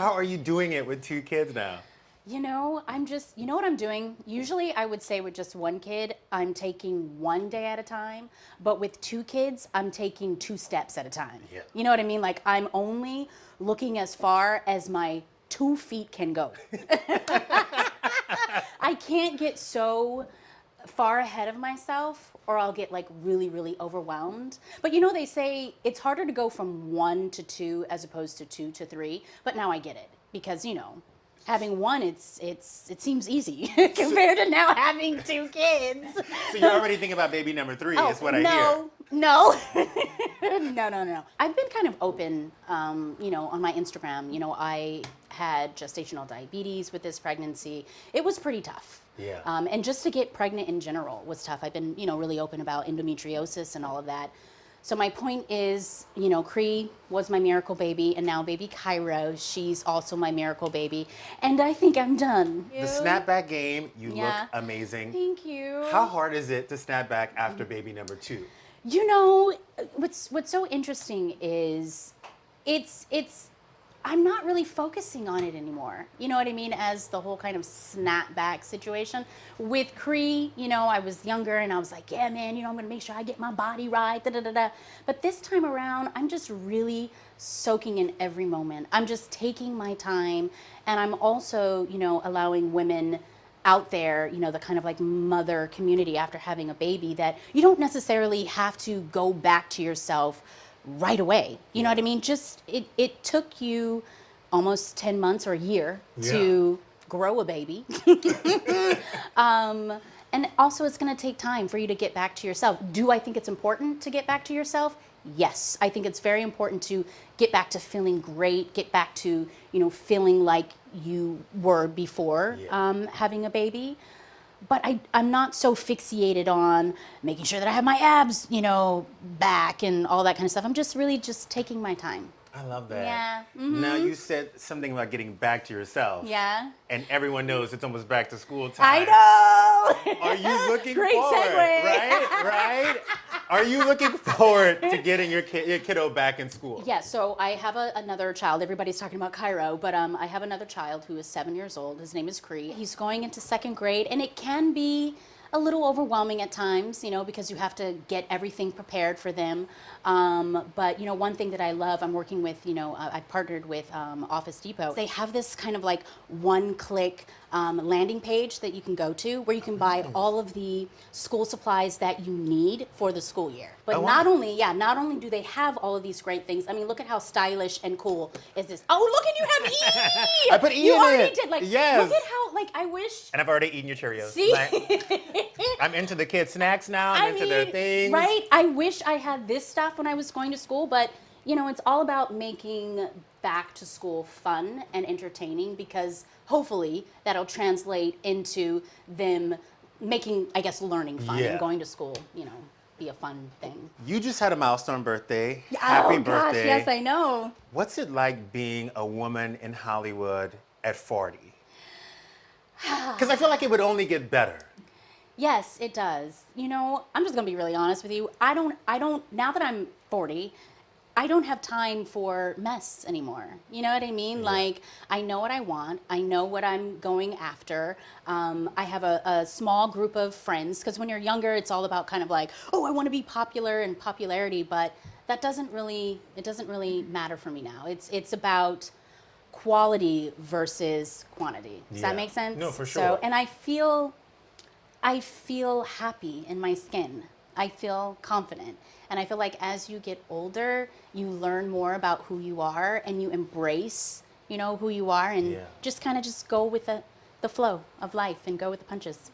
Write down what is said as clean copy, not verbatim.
How are you doing it with 2 kids now? You know, you know what I'm doing? Usually I would say with just one kid, I'm taking one day at a time. But with 2 kids, I'm taking 2 steps at a time. Yeah. You know what I mean? Like I'm only looking as far as my 2 feet can go. I can't get so far ahead of myself or I'll get like really, really overwhelmed. But you know, they say it's harder to go from 1 to 2 as opposed to 2 to 3. But now I get it because, you know, having one, it seems easy compared to now having 2 kids. So you're already thinking about baby number 3 is what I hear. No. No. I've been kind of open, you know, on my Instagram. You know, I had gestational diabetes with this pregnancy. It was pretty tough. Yeah. And just to get pregnant in general was tough. I've been, you know, really open about endometriosis and all of that. So my point is, you know, Cree was my miracle baby, and now baby Cairo, she's also my miracle baby. And I think I'm done. The snapback game, you Yeah. look amazing. Thank you. How hard is it to snap back after baby number 2? You know, what's so interesting is I'm not really focusing on it anymore. You know what I mean? As the whole kind of snapback situation. With Cree, you know, I was younger and I was like, yeah, man, you know, I'm gonna make sure I get my body right, da-da-da-da. But this time around, I'm just really soaking in every moment. I'm just taking my time, and I'm also, you know, allowing women out there, you know, the kind of like mother community after having a baby, that you don't necessarily have to go back to yourself right away. You know what I mean? Just it took you almost 10 months or a year to grow a baby. And also it's going to take time for you to get back to yourself. Do I think it's important to get back to yourself? Yes. I think it's very important to get back to feeling great, get back to, you know, feeling like you were before having a baby. But I'm not so fixated on making sure that I have my abs, you know, back and all that kind of stuff. I'm just really just taking my time. I love that. Yeah. Now you said something about getting back to yourself. Yeah. And everyone knows it's almost back to school time. I know. Are you looking Great forward? segue. Right? Are you looking forward to getting your kiddo back in school? Yeah, so I have another child. Everybody's talking about Cairo, but I have another child who is 7 years old. His name is Cree. He's going into 2nd grade, and it can be a little overwhelming at times, you know, because you have to get everything prepared for them. But, you know, one thing that I love, I'm working with, you know, I've partnered with Office Depot. They have this kind of like one-click landing page that you can go to where you can buy all of the school supplies that you need for the school year. But not only do they have all of these great things, I mean, look at how stylish and cool is this. Oh, look, and you have E! I put E you in already it. did. Like, yes. Look at how, like, I wish. And I've already eaten your Cheerios. See? I'm into the kids' snacks now. I'm into their things. Right? I wish I had this stuff when I was going to school, but, you know, it's all about making back to school fun and entertaining, because hopefully that'll translate into them making, I guess, learning fun and going to school, you know, be a fun thing. You just had a milestone birthday. Happy birthday. Gosh, yes, I know. What's it like being a woman in Hollywood at 40? Because I feel like it would only get better. Yes, it does. You know, I'm just going to be really honest with you. I don't, now that I'm 40, I don't have time for mess anymore. You know what I mean? Yeah. Like, I know what I want. I know what I'm going after. I have a small group of friends, because when you're younger, it's all about kind of like, oh, I want to be popular and popularity, but that doesn't really matter for me now. It's about quality versus quantity. Does that make sense? No, for sure. So, and I feel happy in my skin. I feel confident. And I feel like as you get older, you learn more about who you are, and you embrace, you know, who you are, and just kind of just go with the flow of life and go with the punches.